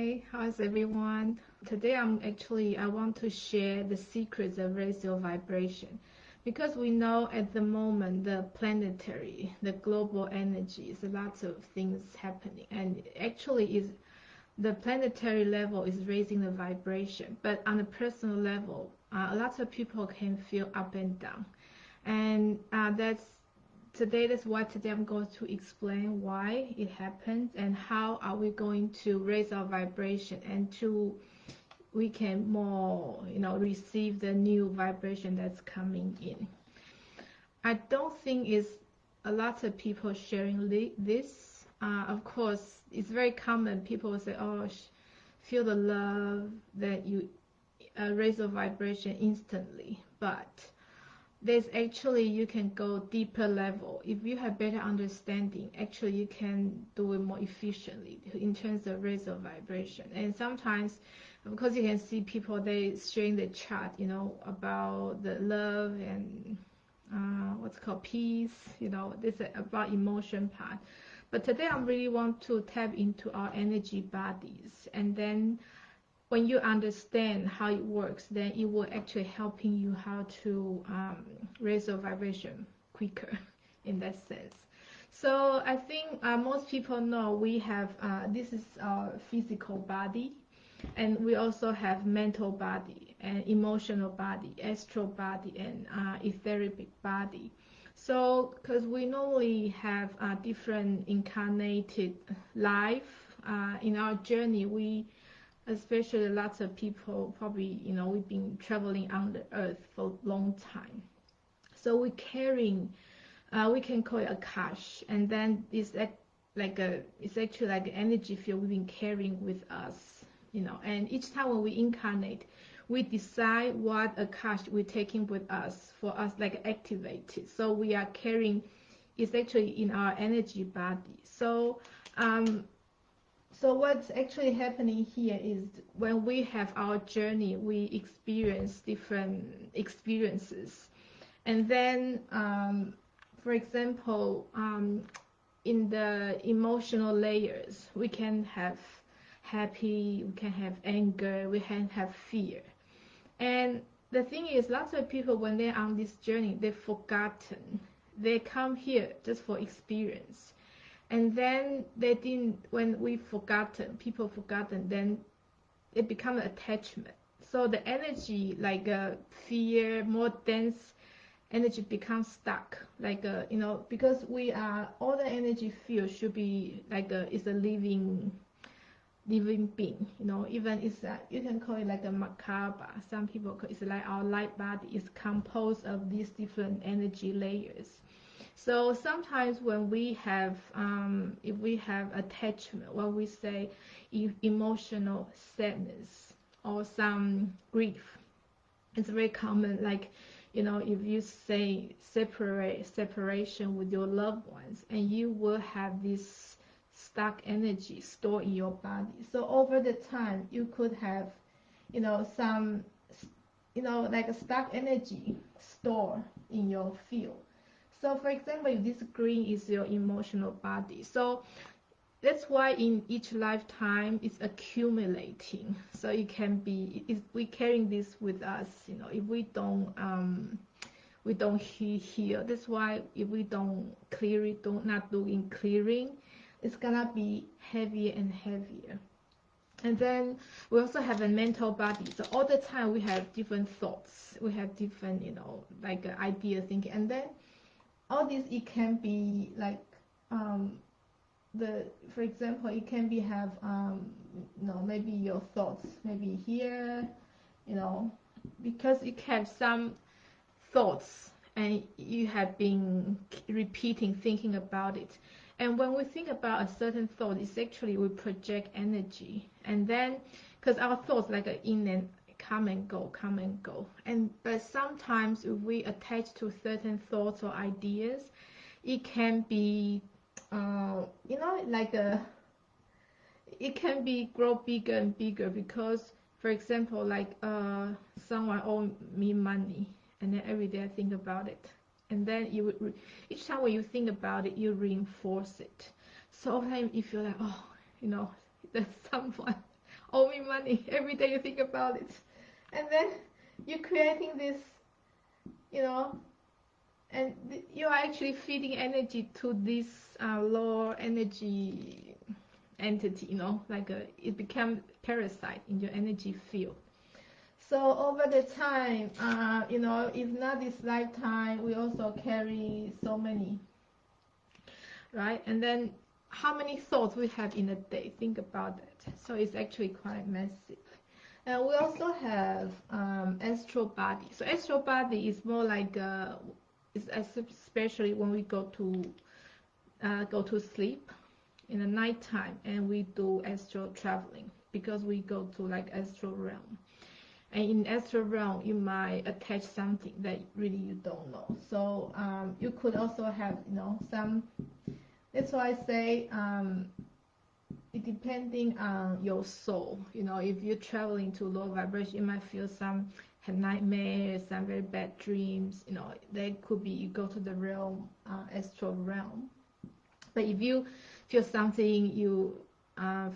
Hi, how's everyone? Today I want to share the secrets of raise your vibration because we know at the moment the global energy is lots of things happening, and actually is the planetary level is raising the vibration, but on a personal level, lots of people can feel up and down, and that's why today I'm going to explain why it happens and how are we going to raise our vibration and to we can more receive the new vibration that's coming in. I don't think it's a lot of people sharing this. Of course, it's very common. People will say, "Oh, feel the love that you raise your vibration instantly," but there's actually you can go deeper level. If you have better understanding, actually you can do it more efficiently in terms of raise of vibration. And sometimes because you can see people they sharing the chart, about the love and what's called peace, this is about emotion part. But today I really want to tap into our energy bodies, and then when you understand how it works, then it will actually helping you how to raise your vibration quicker in that sense. So I think most people know we have this is our physical body, and we also have mental body and emotional body, astral body, and etheric body. So because we normally have different incarnated life in our journey, we especially lots of people probably we've been traveling on the earth for a long time, so we're carrying we can call it a cash, and then it's actually like an energy field we've been carrying with us, and each time when we incarnate we decide what a cash we're taking with us for us like activated, so we are carrying it's actually in our energy body. So what's actually happening here is when we have our journey, we experience different experiences. And then, for example, in the emotional layers, we can have happy, we can have anger, we can have fear. And the thing is, lots of people, when they're on this journey, they've forgotten. They come here just for experience, and then they didn't when we forgotten people forgotten, then it becomes attachment, so the energy like fear, more dense energy becomes stuck like because we are all the energy field should be like is a living being, even it's you can call it like a macabre, some people call it's like our light body is composed of these different energy layers. So sometimes when we have, if we have attachment, when we say emotional sadness or some grief, it's very common. Like, if you say separation with your loved ones, and you will have this stuck energy stored in your body. So over the time, you could have, some, like a stuck energy stored in your field. So for example, if this green is your emotional body, so that's why in each lifetime it's accumulating. So it can be we carrying this with us, if we don't heal. That's why if we don't clear it, don't not doing clearing, it's gonna be heavier and heavier. And then we also have a mental body. So all the time we have different thoughts, we have different like idea thinking, and then all this it can be like the for example it can be have maybe your thoughts maybe here, because you have some thoughts and you have been repeating thinking about it, and when we think about a certain thought, it's actually we project energy, and then because our thoughts like a in and come and go, and but sometimes if we attach to certain thoughts or ideas, it can be like it can be grow bigger and bigger, because for example like someone owe me money, and then every day I think about it, and then each time when you think about it you reinforce it. So over time if you're like, oh, there's someone owe me money. Every day you think about it, and then you're creating this, you know, and you are actually feeding energy to this low energy entity, you know, like it becomes parasite in your energy field. So over the time, you know, if not this lifetime, we also carry so many, right? And then how many thoughts we have in a day? Think about that. So it's actually quite massive. And we also have astral body. So astral body is more like especially when we go to sleep in the nighttime, and we do astral traveling, because we go to like astral realm. And in astral realm, you might attach something that really you don't know. So you could also have, you know, some. That's why I say it depending on your soul. You know, if you're traveling to low vibration, you might feel some nightmares, some very bad dreams. You know, they could be you go to the realm, astral realm. But if you feel something, you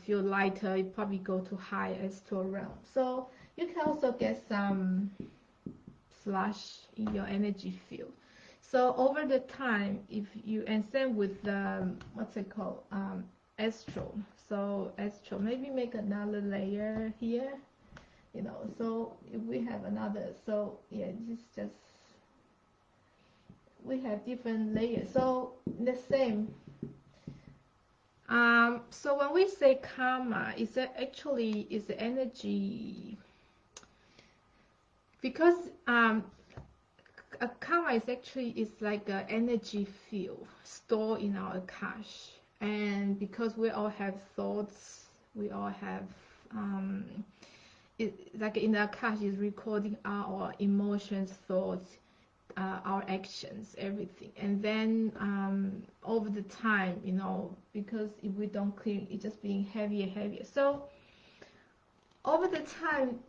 feel lighter, you probably go to high astral realm. So you can also get some flush in your energy field. So over the time, if you, and same with the what's it called, astral. So astral, maybe make another layer here, you know. So if we have another, so yeah, this just, we have different layers. So the same. So when we say karma, it's actually is the energy, because a karma is actually is like an energy field stored in our akash. And because we all have thoughts, we all have like in the akash is recording our emotions, thoughts, our actions, everything. And then over the time, you know, because if we don't clear, it's just being heavier, heavier. So over the time,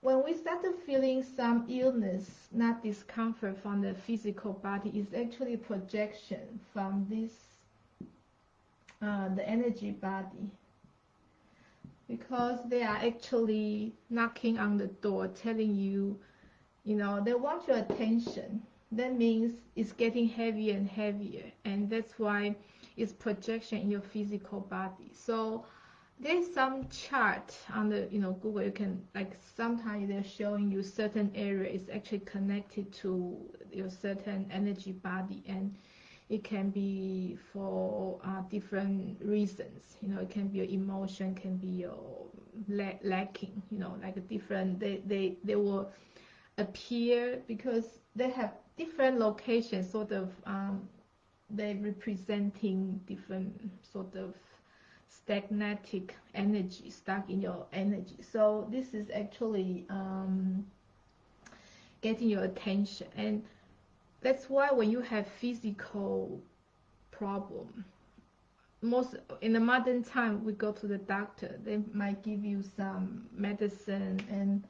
when we started feeling some illness, not discomfort from the physical body, is actually projection from this, the energy body. Because they are actually knocking on the door, telling you, you know, they want your attention. That means it's getting heavier and heavier. And that's why it's projection in your physical body. So there's some chart on the, you know, Google. You can, like, sometimes they're showing you certain area is actually connected to your certain energy body, and it can be for different reasons. You know, it can be your emotion, can be your lacking. You know, like a different. They will appear because they have different locations. Sort of, they representing different sort of stagnatic energy stuck in your energy. So this is actually getting your attention. And that's why when you have physical problem, most in the modern time, we go to the doctor, they might give you some medicine, and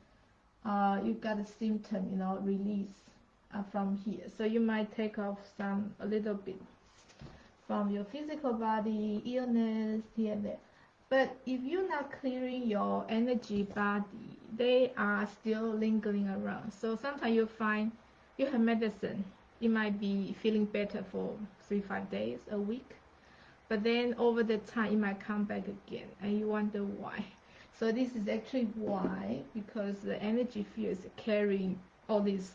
you got a symptom, you know, release from here. So you might take off a little bit from your physical body, illness here and there. But if you're not clearing your energy body, they are still lingering around. So sometimes you find you have medicine, you might be feeling better for 3-5 days, a week, but then over the time it might come back again, and you wonder why. So this is actually why, because the energy field is carrying all this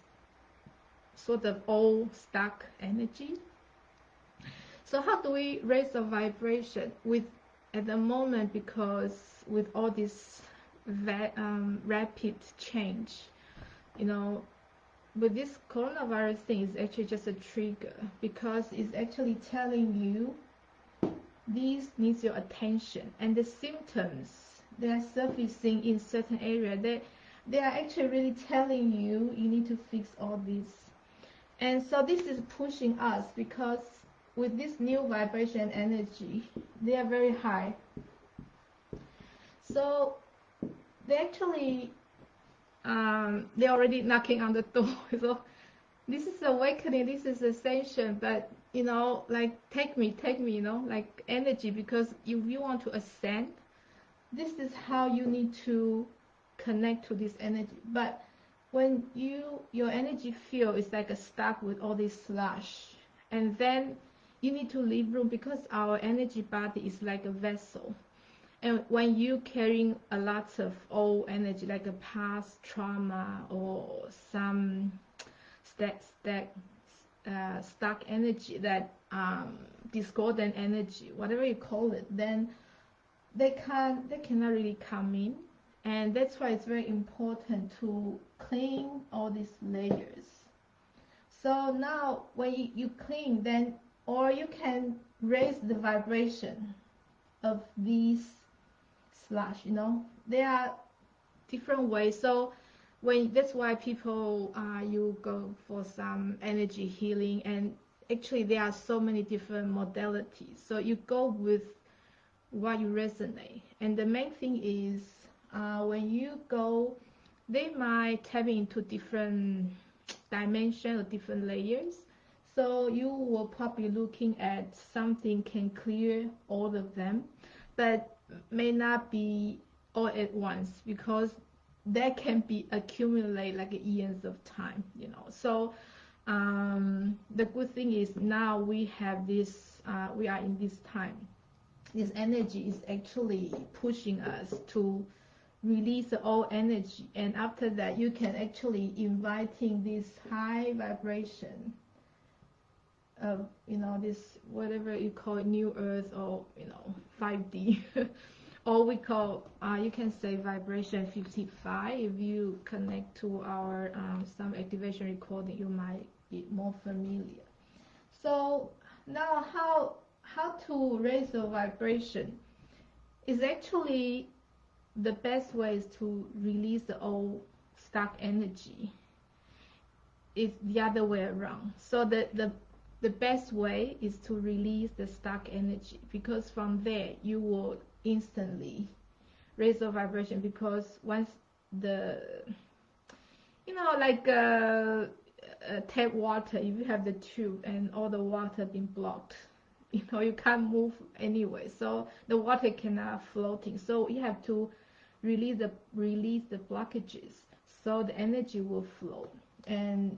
sort of old stuck energy. So how do we raise the vibration with at the moment? Because with all this rapid change, you know, with this coronavirus thing is actually just a trigger, because it's actually telling you this needs your attention, and the symptoms they are surfacing in certain area, they are actually really telling you you need to fix all this. And so this is pushing us, because with this new vibration energy, they are very high. So they actually they're already knocking on the door. So this is awakening, this is ascension. But you know, like take me, you know, like energy, because if you want to ascend, this is how you need to connect to this energy. But when your energy field is like a stuck with all this slush, and then you need to leave room, because our energy body is like a vessel. And when you carrying a lot of old energy, like a past trauma or some stuck energy, that discordant energy, whatever you call it, then they cannot really come in. And that's why it's very important to clean all these layers. So now when you clean, then, or you can raise the vibration of these slush, there are different ways. So that's why people you go for some energy healing, and actually there are so many different modalities, so you go with what you resonate. And the main thing is, when you go, they might tap into different dimension or different layers, so you will probably looking at something can clear all of them, but may not be all at once, because that can be accumulate like years of time, so the good thing is now we have this, we are in this time, this energy is actually pushing us to release all energy. And after that, you can actually inviting this high vibration of this, whatever you call it, new earth, or 5D or we call, you can say vibration 55. If you connect to our some activation recording, you might be more familiar. So now how to raise the vibration is actually the best way is to release the old stuck energy. It's the other way around. So the best way is to release the stuck energy, because from there you will instantly raise the vibration. Because once the like tap water, if you have the tube and all the water being blocked, you can't move anyway, so the water cannot floating, so you have to release the blockages so the energy will flow. And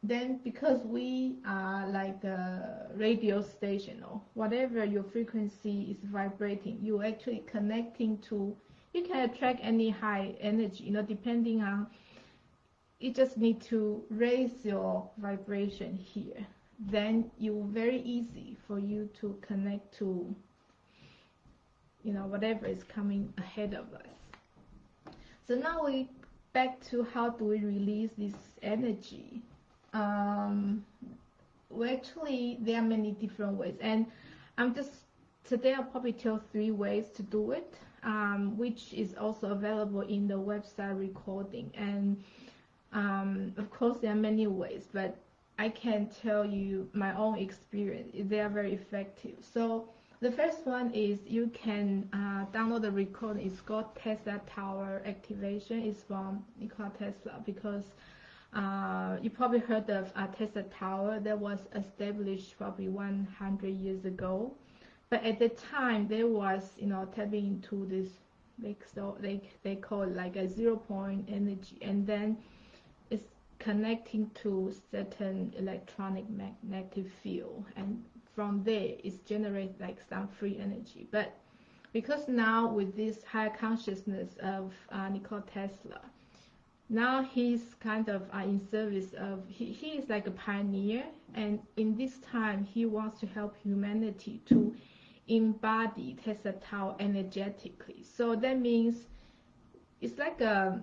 then because we are like a radio station, or whatever your frequency is vibrating, you're actually connecting to, you can attract any high energy, depending on, you just need to raise your vibration here, then you very easy for you to connect to whatever is coming ahead of us. So now we back to how do we release this energy. Well, actually there are many different ways, and today I'll probably tell 3 ways to do it, which is also available in the website recording. And of course there are many ways, but I can tell you my own experience. They are very effective. So the first one is you can download the recording. It's called Tesla Tower Activation. It's from Nikola Tesla, because you probably heard of Tesla Tower that was established probably 100 years ago. But at the time, there was, tapping into this, they call it like a 0-point energy, and then it's connecting to certain electronic magnetic field, and from there it's generate like some free energy. But because now with this higher consciousness of Nikola Tesla, now he's kind of in service of, he is like a pioneer, and in this time he wants to help humanity to embody Tesla Tower energetically. So that means it's like a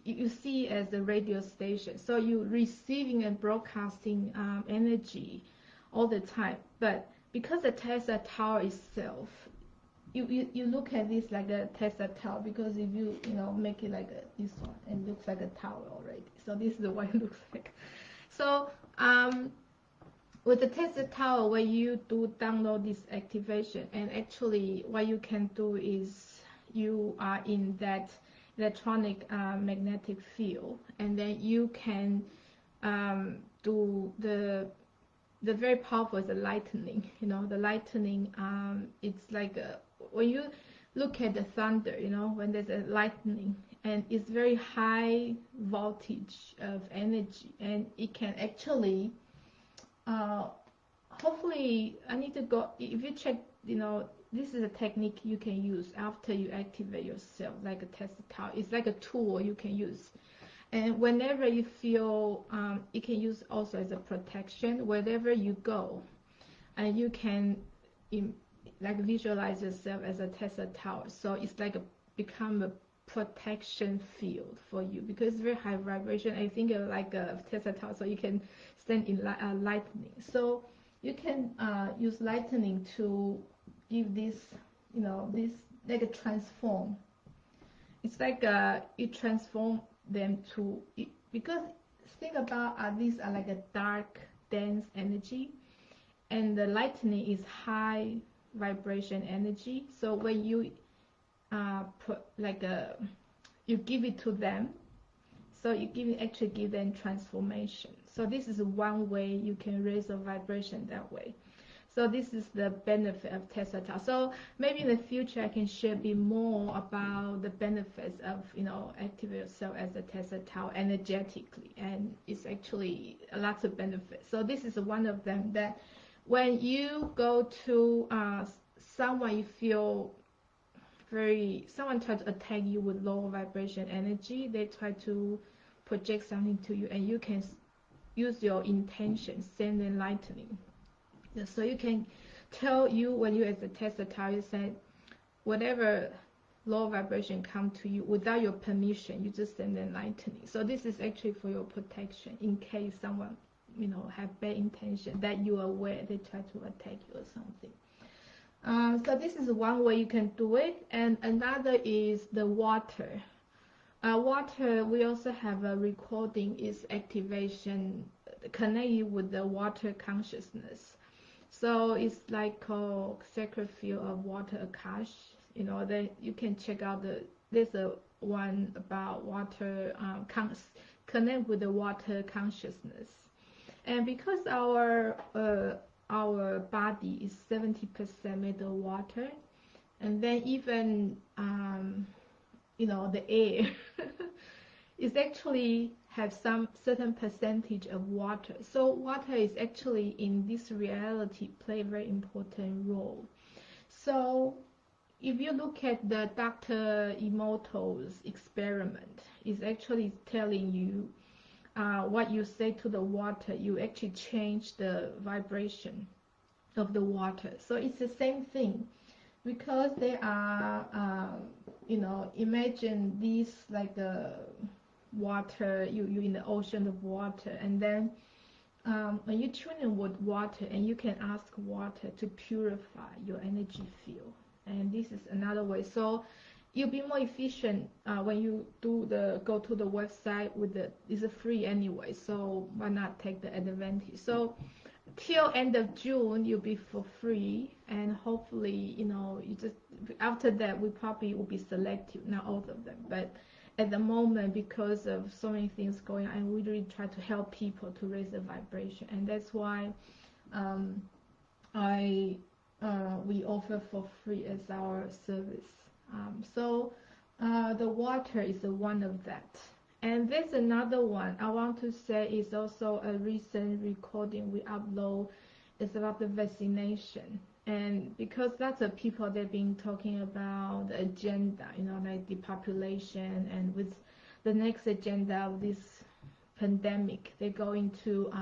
you see as a radio station, so you receiving and broadcasting energy all the time. But because the Tesla Tower itself, you look at this like a Tesla Tower, because if you make it like this one, it looks like a tower already. So this is what it looks like. So with the Tesla Tower, where you do download this activation, and actually what you can do is you are in that electronic magnetic field, and then you can do the the very powerful is the lightning. The lightning, it's like when you look at the thunder, when there's a lightning, and it's very high voltage of energy, and it can actually, hopefully, I need to go, if you check, this is a technique you can use after you activate yourself, like a test tower. It's like a tool you can use. And whenever you feel, you can use also as a protection, wherever you go, and you can like visualize yourself as a Tesla tower. So it's like become a protection field for you, because it's very high vibration. I think like a Tesla tower, so you can stand in lightning. So you can use lightning to give this, this like a transform. It's like you transform them to, because think about these are like a dark, dense energy, and the lightning is high vibration energy. So when you you give it to them, so you actually give them transformation. So this is one way you can raise the vibration that way. So this is the benefit of Tesla Tower. So maybe in the future I can share a bit more about the benefits of activate yourself as a Tesla Tower energetically, and it's actually lots of benefits. So this is one of them, that when you go to someone, you feel someone try to attack you with low vibration energy, they try to project something to you, and you can use your intention, send in lightning. So you can tell you, when you as a Tesla tower, you said whatever low vibration come to you without your permission, you just send in lightning. So this is actually for your protection, in case someone have bad intention, that you are aware they try to attack you or something. So this is one way you can do it. And another is the water. Water, we also have a recording, is activation, connect you with the water consciousness. So it's like called sacred field of water Akash. That you can check out there's a one about water, connect with the water consciousness. And because our body is 70% made of water, and then even the air is actually have some certain percentage of water. So water is actually in this reality play a very important role. So if you look at the Dr. Emoto's experiment, it's actually telling you what you say to the water, you actually change the vibration of the water. So it's the same thing, because they are imagine this like a water, you in the ocean of water, and then when you tune in with water, and you can ask water to purify your energy field, and this is another way. So you'll be more efficient when you go to the website with it's free anyway, so why not take the advantage? So till end of June you'll be for free, and hopefully you just after that we probably will be selective, not all of them, but at the moment, because of so many things going on, we really try to help people to raise the vibration, and that's why we offer for free as our service. So the water is one of that. And there's another one I want to say, is also a recent recording we upload. It's about the vaccination. And because lots of people, they've been talking about the agenda, like depopulation, and with the next agenda of this pandemic, they're going to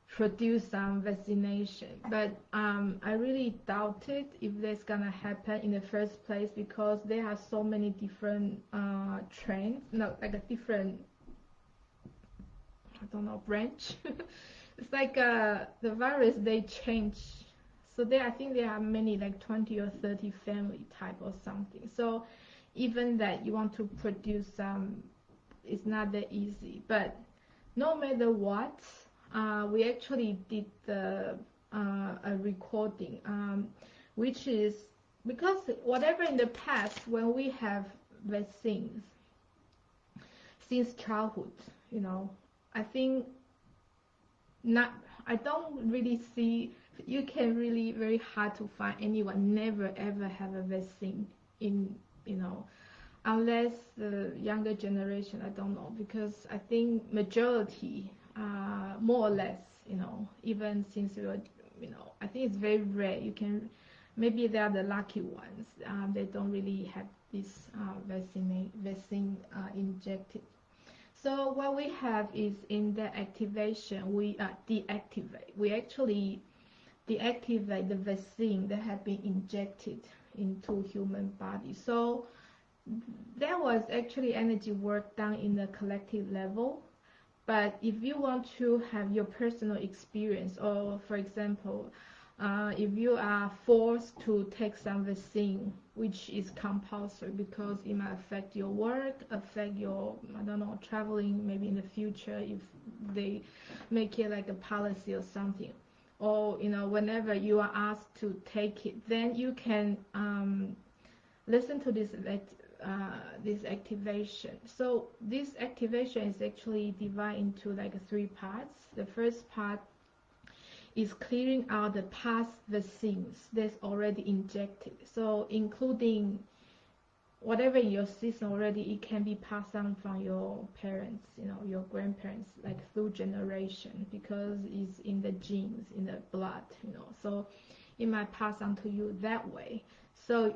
produce some vaccination. But I really doubt it if that's gonna happen in the first place, because there are so many different trends, like a different, I don't know, branch. It's like the virus, they change. So I think there are many, like 20 or 30 family type or something. So even that you want to produce some, it's not that easy. But no matter what, we actually did a recording, which is because whatever in the past, when we have vaccines since childhood, I think not I don't really see, you can really very hard to find anyone never ever have a vaccine in, you know, unless the younger generation, I don't know, because I think majority, more or less, you know, even since we were, you know, I think it's very rare. You can, maybe they are the lucky ones. They don't really have this vaccine injected. So what we have is in the activation, we deactivate. We actually deactivate the vaccine that have been injected into human body. So there was actually energy work done in the collective level. But if you want to have your personal experience, or for example, if you are forced to take some vaccine, which is compulsory because it might affect your work, affect your, I don't know, traveling maybe in the future if they make it like a policy or something, or you know, whenever you are asked to take it, then you can listen to this activation. So this activation is actually divided into like 3 parts. The first part is clearing out the past vaccines that's already injected. So including whatever in your system already, it can be passed on from your parents, you know, your grandparents, like through generation, because it's in the genes, in the blood, you know. So it might pass on to you that way. So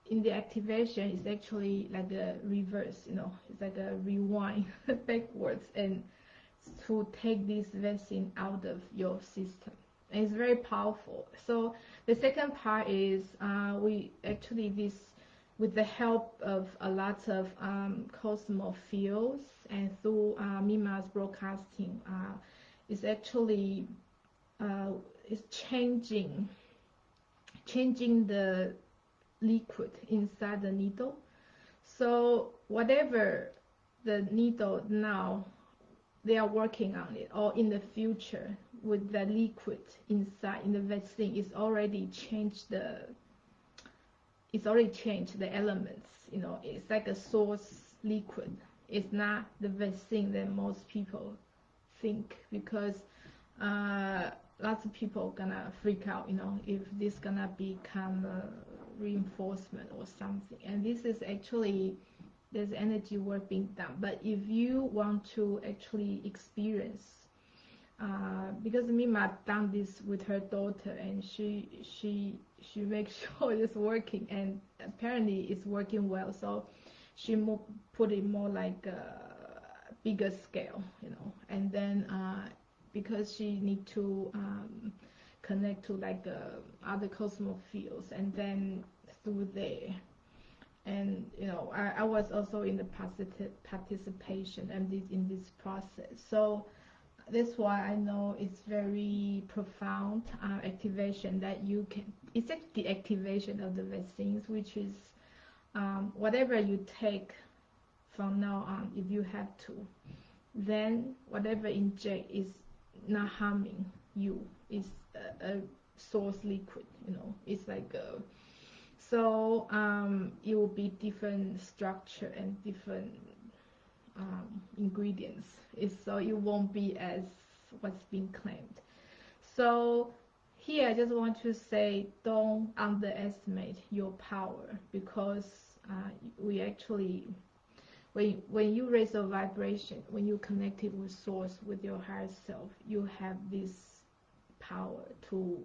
in the activation, it's actually like a reverse, you know, it's like a rewind backwards and to take this vaccine out of your system. And it's very powerful. So the second part is we actually this with the help of a lot of cosmo fields and through Mima's broadcasting, is actually is changing the liquid inside the needle. So whatever the needle now, they are working on it, or in the future with the liquid inside in the vaccine, it's already changed the elements, you know. It's like a source liquid. It's not the vaccine that most people think, because lots of people gonna freak out, you know, if this gonna become reinforcement or something. And this is actually, there's energy work being done. But if you want to actually experience, because Mima done this with her daughter, and she makes sure it's working, and apparently it's working well. So she put it more like a bigger scale, you know. And then because she need to connect to like other cosmo fields, and then through there, and you know, I was also in the participation and in this process. So that's why I know it's very profound activation that you can. It's like the activation of the vaccines, which is whatever you take from now on, if you have to, then whatever inject is not harming you. It's a source liquid, you know. It's like so it will be different structure and different ingredients. So it won't be as what's being claimed. So here I just want to say, don't underestimate your power, because we actually, when you raise a vibration, when you connect it with source, with your higher self, you have this power to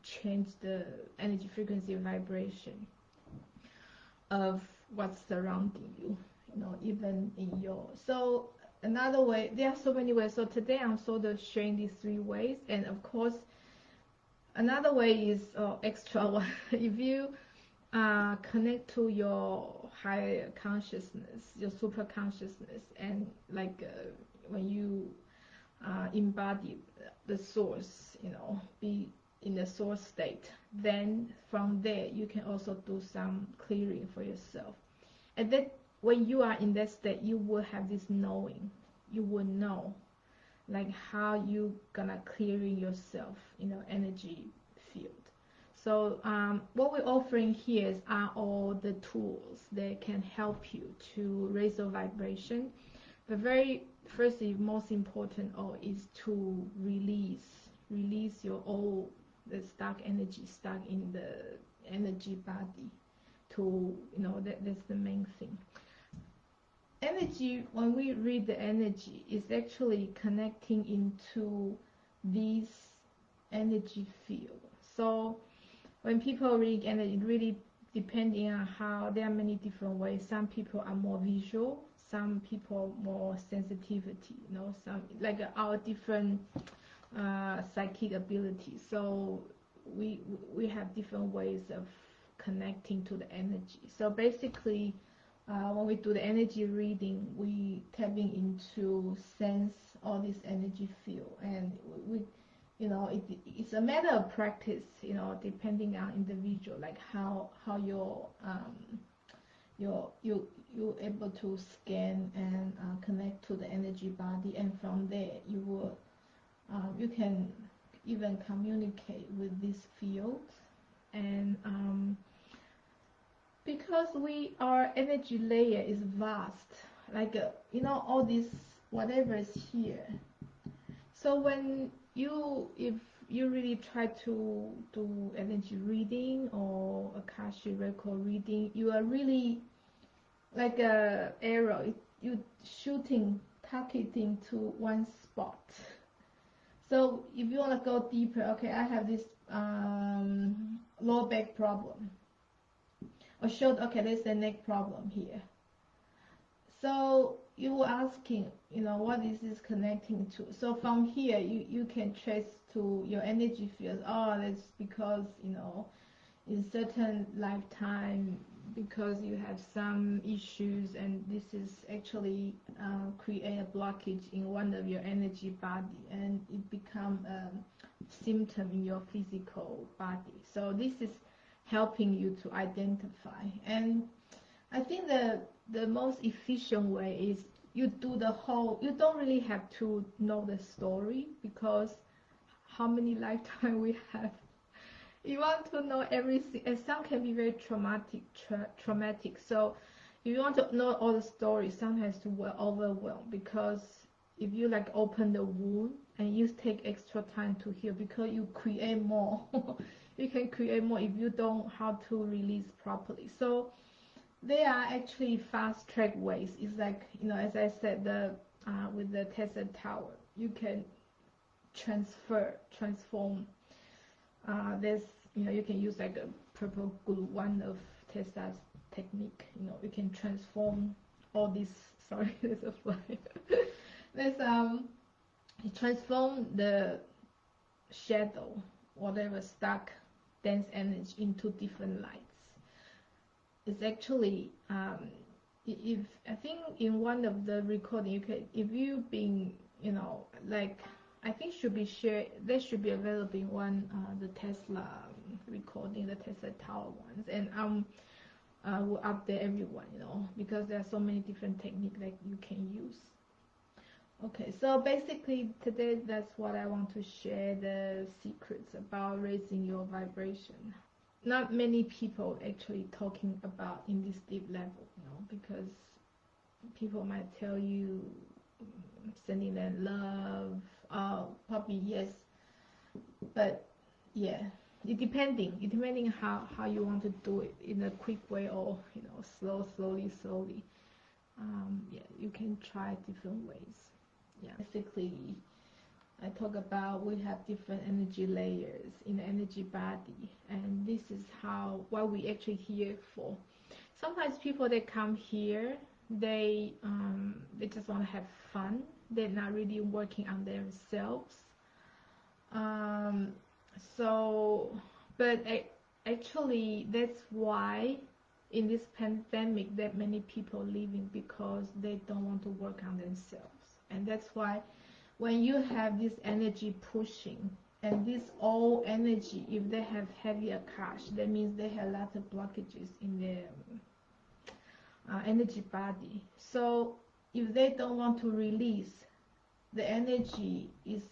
change the energy frequency vibration of what's surrounding you, you know, even in your. So another way, there are so many ways. So today I'm sort of sharing these 3 ways, and of course another way is extra one. If you connect to your higher consciousness, your super consciousness, and like when you embody the source, you know, be in the source state, then from there you can also do some clearing for yourself. And then when you are in that state, you will have this knowing. You will know like how you gonna clearing yourself, you know, energy field. So what we're offering here are all the tools that can help you to raise your vibration. But very firstly, most important is to release release your old, the stuck energy stuck in the energy body. To, that's the main thing. Energy, when we read the energy, is actually connecting into this energy field. So when people read energy, really depending on how, there are many different ways. Some people are more visual, some people more sensitivity, some like our different psychic abilities. So we have different ways of connecting to the energy. So basically, when we do the energy reading, we tapping into sense all this energy field, and we it's a matter of practice, depending on individual, like how you're able to scan and connect to the energy body, and from there you can even communicate with this field. And because our energy layer is vast, like all this whatever is here. So when if you really try to do energy reading or Akashic record reading, you are really like a arrow, you targeting to one spot. So if you want to go deeper, okay, I have this lower back problem, or shoulder, okay, there's a neck problem here. So you were asking, what is this connecting to? So from here, you can trace to your energy field. Oh, that's because, in certain lifetime, because you have some issues, and this is actually create a blockage in one of your energy body, and it become a symptom in your physical body. So this is helping you to identify. And I think the most efficient way is you don't really have to know the story, because how many lifetimes we have. You want to know everything, and some can be very traumatic. So if you want to know all the stories, sometimes you will overwhelm, because if you like open the wound and you take extra time to heal, because you create more. You can create more if you don't how to release properly. So there are actually fast track ways. It's like, as I said, with the Tesla tower, you can transform. There's, you can use like a purple glue, one of Tesla's technique. You can transform all this. Sorry, there's a fly. There's you transform the shadow, whatever stuck dense energy, into different lights. It's actually if I think in one of the recording, you can, if you've been, like, I think should be shared, they should be available in one the Tesla recording, the Tesla tower ones, and will update everyone, because there are so many different techniques that you can use. Okay, so basically today that's what I want to share, the secrets about raising your vibration. Not many people actually talking about in this deep level, because people might tell you sending them love, probably yes, but yeah, it depending how you want to do it, in a quick way or slowly. Yeah, you can try different ways. Yeah, basically I talk about we have different energy layers in the energy body, and this is what we actually here for. Sometimes people that come here, they just want to have fun. They're not really working on themselves. But actually that's why in this pandemic that many people living, because they don't want to work on themselves. And that's why when you have this energy pushing, and this old energy, if they have heavy Akash, that means they have a lot of blockages in their energy body. So if they don't want to release, the energy is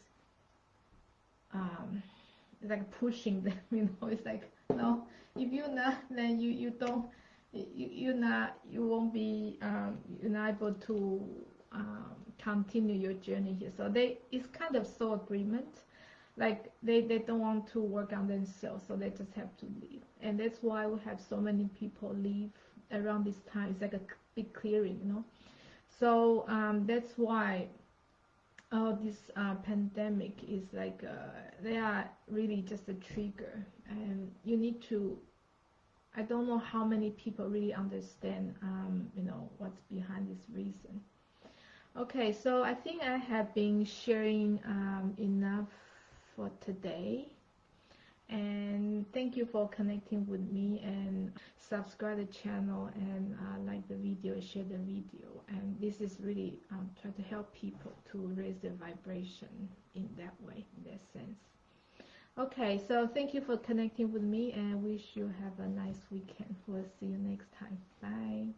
like pushing them, it's like, no, if you're not, then you won't be you're not able to continue your journey here. So it's kind of soul agreement. like they don't want to work on themselves, so they just have to leave. And that's why we have so many people leave around this time. It's like a big clearing, you know. So that's why all this pandemic is like they are really just a trigger, and you need to. I don't know how many people really understand, you know, what's behind this reason. Okay, so I think I have been sharing enough for today. And thank you for connecting with me, and subscribe the channel, and like the video, share the video. And this is really try to help people to raise their vibration in that way, in that sense. Okay, so thank you for connecting with me, and wish you have a nice weekend. We'll see you next time. Bye.